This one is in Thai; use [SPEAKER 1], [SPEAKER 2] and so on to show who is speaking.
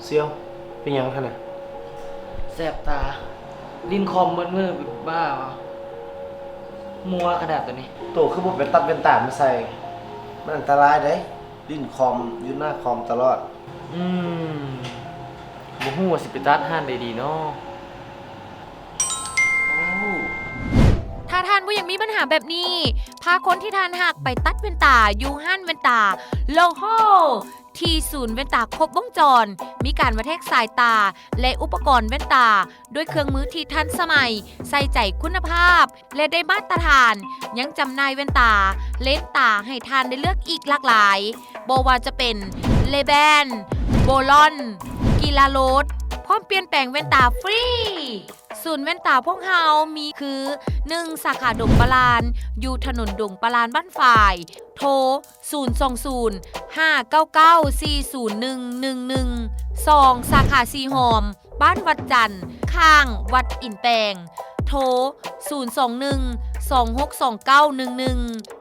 [SPEAKER 1] เซียวเป็นหยังท่านน่ะ
[SPEAKER 2] แสบตาลิ้นคอมมืดบ้าวะมัวขนาดตัวนี้
[SPEAKER 1] โตคือบ่เป็นตัดเป็นตามาใส่มันอันตรายเด้ลิ้นคอมอยู่หน้าคอมตลอด
[SPEAKER 2] อืมบ่ฮู้ว่าสิไปตัดห้านได้ดีเนาะโอ้
[SPEAKER 3] ถ้าท่านผู้ยังมีปัญหาแบบนี้ พาคนที่ท่านหักไปตัดแว่นตาอยู่ห้านแว่นตาโลโฮที่ศูนย์แว่นตาครบวงจร มีการมาเทคสายตา และอุปกรณ์แว่นตา ด้วยเครื่องมือที่ทันสมัย ใส่ใจคุณภาพ และได้มาตรฐาน ยังจำหน่ายแว่นตา เลนส์ตาให้ท่านได้เลือกอีกหลากหลายบ่ว่าจะเป็นเลแบนโบลอนกีฬาโรดพร้อมเปลี่ยนแปลงแว่นตาฟรี ศูนย์แว่นตาพวกเฮามีคือ 1 สาขาดงปลาน อยู่ถนนดงปลานบ้านฝ่าย โทร 020 599 40111 2 สาขาสีหอม บ้านวัดจันทร์ ข้าง วัดอินแปลง โทร 021 262911